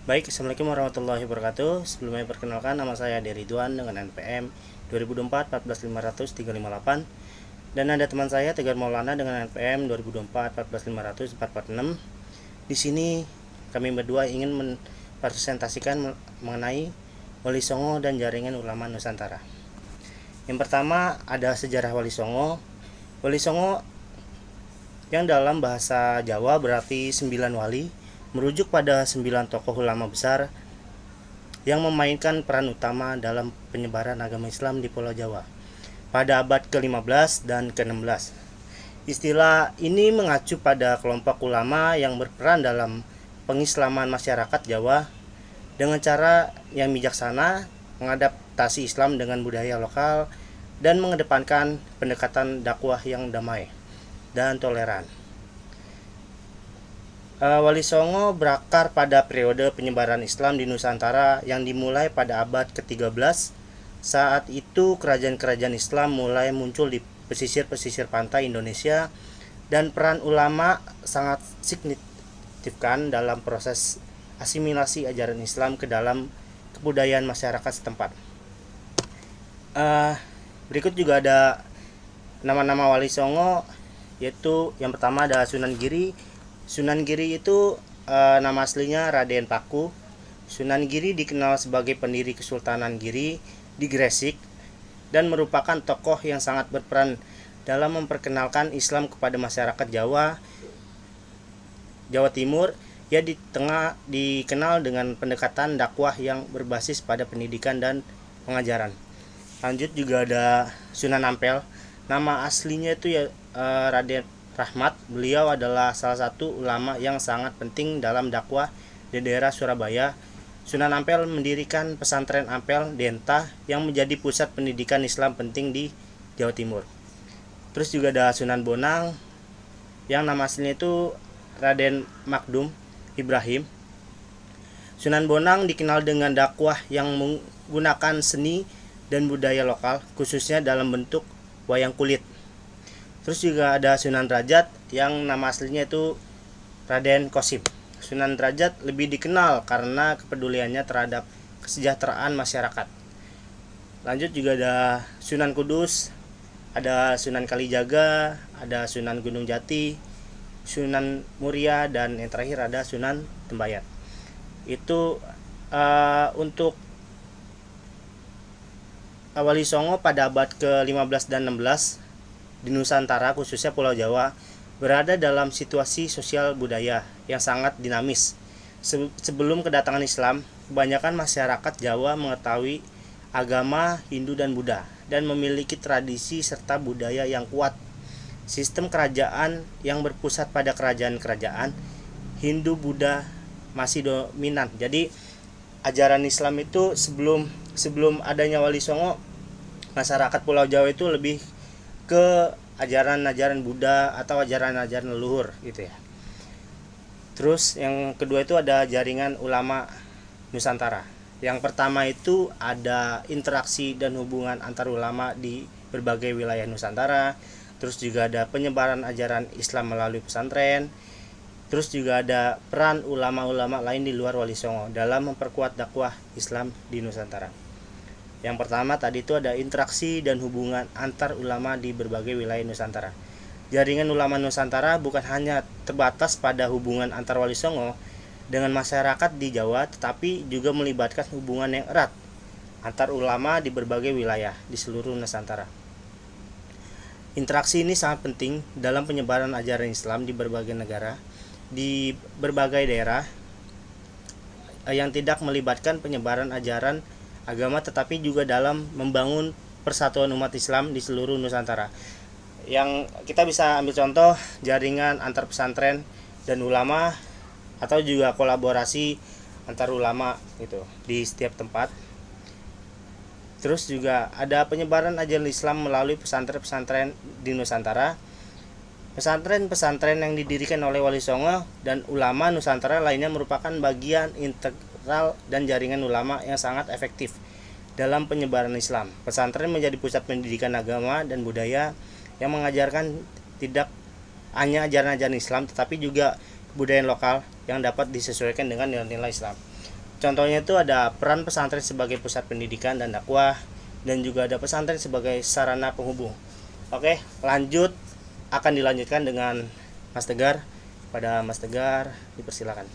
Baik, Assalamualaikum warahmatullahi wabarakatuh. Sebelumnya perkenalkan, nama saya Deridwan dengan NPM 2024 14500 358, dan ada teman saya Tegar Maulana dengan NPM 2024 14500 446. Di sini kami berdua ingin mempresentasikan mengenai Wali Songo dan jaringan ulama Nusantara. Yang pertama ada sejarah Wali Songo. Wali Songo yang dalam bahasa Jawa berarti 9 wali, merujuk pada 9 tokoh ulama besar yang memainkan peran utama dalam penyebaran agama Islam di Pulau Jawa pada abad ke-15 dan ke-16. Istilah ini mengacu pada kelompok ulama yang berperan dalam pengislaman masyarakat Jawa dengan cara yang bijaksana, mengadaptasi Islam dengan budaya lokal, dan mengedepankan pendekatan dakwah yang damai dan toleran. Wali Songo berakar pada periode penyebaran Islam di Nusantara yang dimulai pada abad ke-13. Saat itu kerajaan-kerajaan Islam mulai muncul di pesisir-pesisir pantai Indonesia, dan peran ulama sangat signifikan dalam proses asimilasi ajaran Islam ke dalam kebudayaan masyarakat setempat. Berikut juga ada nama-nama Wali Songo, yaitu yang pertama ada Sunan Giri. Sunan Giri itu nama aslinya Raden Paku. Sunan Giri dikenal sebagai pendiri Kesultanan Giri di Gresik dan merupakan tokoh yang sangat berperan dalam memperkenalkan Islam kepada masyarakat Jawa Timur. Ia dikenal dengan pendekatan dakwah yang berbasis pada pendidikan dan pengajaran. Lanjut juga ada Sunan Ampel. Nama aslinya itu Raden Rahmat. Beliau adalah salah satu ulama yang sangat penting dalam dakwah di daerah Surabaya. Sunan Ampel mendirikan pesantren Ampel Denta yang menjadi pusat pendidikan Islam penting di Jawa Timur. Terus juga ada Sunan Bonang yang nama aslinya itu Raden Makdum Ibrahim. Sunan Bonang dikenal dengan dakwah yang menggunakan seni dan budaya lokal, khususnya dalam bentuk wayang kulit. Terus juga ada Sunan Derajat yang nama aslinya itu Raden Kosim. Sunan Derajat lebih dikenal karena kepeduliannya terhadap kesejahteraan masyarakat. Lanjut juga ada Sunan Kudus, ada Sunan Kalijaga, ada Sunan Gunung Jati, Sunan Muria, dan yang terakhir ada Sunan Tembayat. Itu untuk Wali Songo pada abad ke-15 dan 16 di Nusantara, khususnya Pulau Jawa, berada dalam situasi sosial budaya yang sangat dinamis. Sebelum kedatangan Islam, kebanyakan masyarakat Jawa mengetahui agama Hindu dan Buddha dan memiliki tradisi serta budaya yang kuat. Sistem kerajaan yang berpusat pada kerajaan-kerajaan Hindu Buddha masih dominan. Jadi ajaran Islam itu sebelum adanya Wali Songo, masyarakat Pulau Jawa itu lebih ke ajaran-ajaran Buddha atau ajaran-ajaran leluhur gitu ya. Terus yang kedua itu ada jaringan ulama Nusantara. Yang pertama itu ada interaksi dan hubungan antar ulama di berbagai wilayah Nusantara. Terus juga ada penyebaran ajaran Islam melalui pesantren. Terus juga ada peran ulama-ulama lain di luar Wali Songo dalam memperkuat dakwah Islam di Nusantara. Yang pertama tadi itu ada interaksi dan hubungan antar ulama di berbagai wilayah Nusantara. Jaringan ulama Nusantara bukan hanya terbatas pada hubungan antar Wali Songo dengan masyarakat di Jawa, tetapi juga melibatkan hubungan yang erat antar ulama di berbagai wilayah di seluruh Nusantara. Interaksi ini sangat penting dalam penyebaran ajaran Islam di berbagai negara, di berbagai daerah yang tidak melibatkan penyebaran ajaran agama, tetapi juga dalam membangun persatuan umat Islam di seluruh Nusantara. Yang kita bisa ambil contoh jaringan antar pesantren dan ulama, atau juga kolaborasi antar ulama gitu di setiap tempat. Terus juga ada penyebaran ajaran Islam melalui pesantren-pesantren di Nusantara. Pesantren-pesantren yang didirikan oleh Wali Songo dan ulama Nusantara lainnya merupakan bagian integral dan jaringan ulama yang sangat efektif dalam penyebaran Islam. Pesantren menjadi pusat pendidikan agama dan budaya yang mengajarkan tidak hanya ajaran-ajaran Islam, tetapi juga kebudayaan lokal yang dapat disesuaikan dengan nilai-nilai Islam. Contohnya itu ada peran pesantren sebagai pusat pendidikan dan dakwah, dan juga ada pesantren sebagai sarana penghubung. Oke, lanjut, akan dilanjutkan dengan Mas Tegar. Pada Mas Tegar, dipersilakan.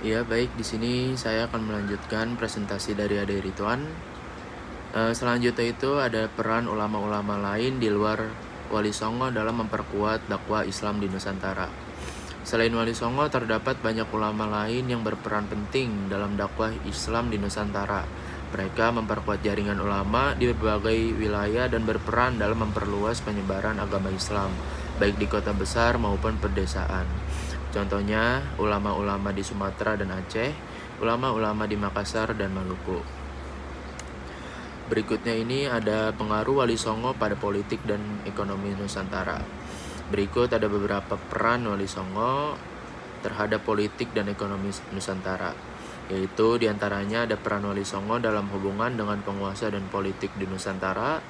Ya, baik, di sini saya akan melanjutkan presentasi dari Ade Ridwan. Selanjutnya itu ada peran ulama-ulama lain di luar Wali Songo dalam memperkuat dakwah Islam di Nusantara. Selain Wali Songo, terdapat banyak ulama lain yang berperan penting dalam dakwah Islam di Nusantara. Mereka memperkuat jaringan ulama di berbagai wilayah dan berperan dalam memperluas penyebaran agama Islam, baik di kota besar maupun pedesaan. Contohnya, ulama-ulama di Sumatera dan Aceh, ulama-ulama di Makassar dan Maluku. Berikutnya ini ada pengaruh Wali Songo pada politik dan ekonomi Nusantara. Berikut ada beberapa peran Wali Songo terhadap politik dan ekonomi Nusantara, yaitu diantaranya ada peran Wali Songo dalam hubungan dengan penguasa dan politik di Nusantara,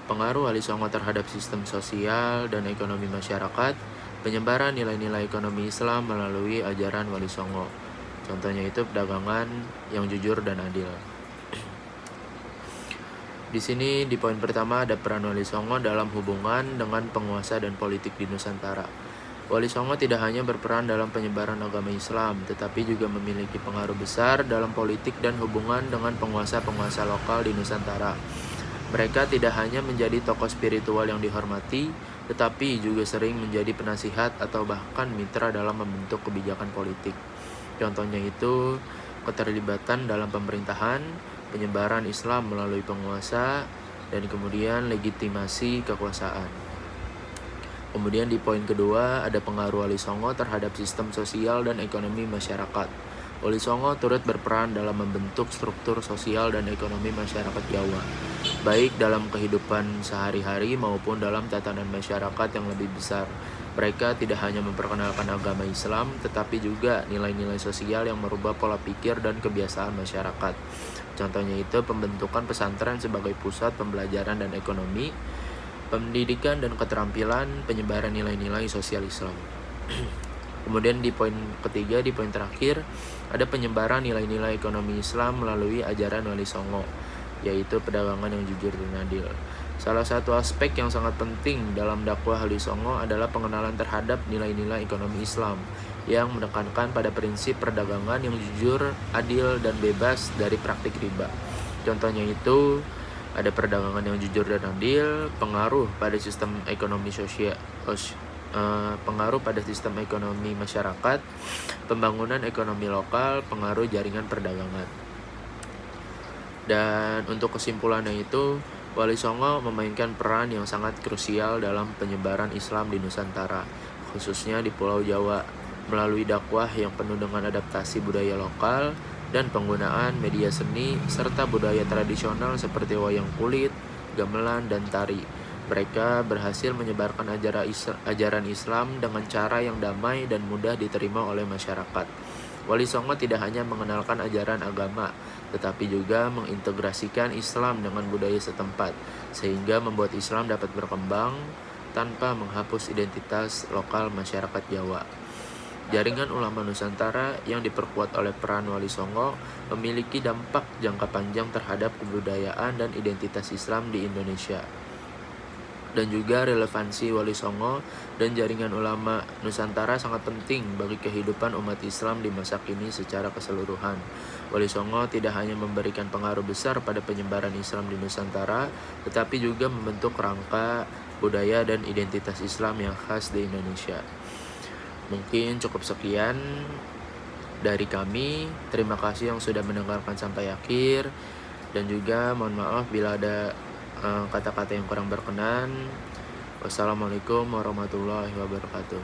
pengaruh Wali Songo terhadap sistem sosial dan ekonomi masyarakat, penyebaran nilai-nilai ekonomi Islam melalui ajaran Wali Songo. Contohnya itu perdagangan yang jujur dan adil. Di sini di poin pertama ada peran Wali Songo dalam hubungan dengan penguasa dan politik di Nusantara. Wali Songo tidak hanya berperan dalam penyebaran agama Islam, tetapi juga memiliki pengaruh besar dalam politik dan hubungan dengan penguasa-penguasa lokal di Nusantara. Mereka tidak hanya menjadi tokoh spiritual yang dihormati, tetapi juga sering menjadi penasihat atau bahkan mitra dalam membentuk kebijakan politik. Contohnya itu keterlibatan dalam pemerintahan, penyebaran Islam melalui penguasa, dan kemudian legitimasi kekuasaan. Kemudian di poin kedua ada pengaruh Wali Songo terhadap sistem sosial dan ekonomi masyarakat. Wali Songo turut berperan dalam membentuk struktur sosial dan ekonomi masyarakat Jawa, baik dalam kehidupan sehari-hari maupun dalam tatanan masyarakat yang lebih besar. Mereka tidak hanya memperkenalkan agama Islam, tetapi juga nilai-nilai sosial yang merubah pola pikir dan kebiasaan masyarakat. Contohnya itu pembentukan pesantren sebagai pusat pembelajaran dan ekonomi, pendidikan dan keterampilan, penyebaran nilai-nilai sosial Islam. Kemudian di poin ketiga, di poin terakhir, ada penyebaran nilai-nilai ekonomi Islam melalui ajaran Wali Songo, yaitu perdagangan yang jujur dan adil. Salah satu aspek yang sangat penting dalam dakwah Wali Songo adalah pengenalan terhadap nilai-nilai ekonomi Islam yang menekankan pada prinsip perdagangan yang jujur, adil, dan bebas dari praktik riba. Contohnya itu ada perdagangan yang jujur dan adil, pengaruh pada sistem ekonomi pengaruh pada sistem ekonomi masyarakat, pembangunan ekonomi lokal, pengaruh jaringan perdagangan. Dan untuk kesimpulannya itu, Wali Songo memainkan peran yang sangat krusial dalam penyebaran Islam di Nusantara, khususnya di Pulau Jawa, melalui dakwah yang penuh dengan adaptasi budaya lokal dan penggunaan media seni serta budaya tradisional seperti wayang kulit, gamelan, dan tari. Mereka berhasil menyebarkan ajaran Islam dengan cara yang damai dan mudah diterima oleh masyarakat. Wali Songo tidak hanya mengenalkan ajaran agama, tetapi juga mengintegrasikan Islam dengan budaya setempat, sehingga membuat Islam dapat berkembang tanpa menghapus identitas lokal masyarakat Jawa. Jaringan ulama Nusantara yang diperkuat oleh peran Wali Songo memiliki dampak jangka panjang terhadap kebudayaan dan identitas Islam di Indonesia. Dan juga relevansi Wali Songo dan jaringan ulama Nusantara sangat penting bagi kehidupan umat Islam di masa kini secara keseluruhan. Wali Songo tidak hanya memberikan pengaruh besar pada penyebaran Islam di Nusantara, tetapi juga membentuk kerangka budaya dan identitas Islam yang khas di Indonesia. Mungkin cukup sekian dari kami. Terima kasih yang sudah mendengarkan sampai akhir, dan juga mohon maaf bila ada kata-kata yang kurang berkenan. Wassalamualaikum warahmatullahi wabarakatuh.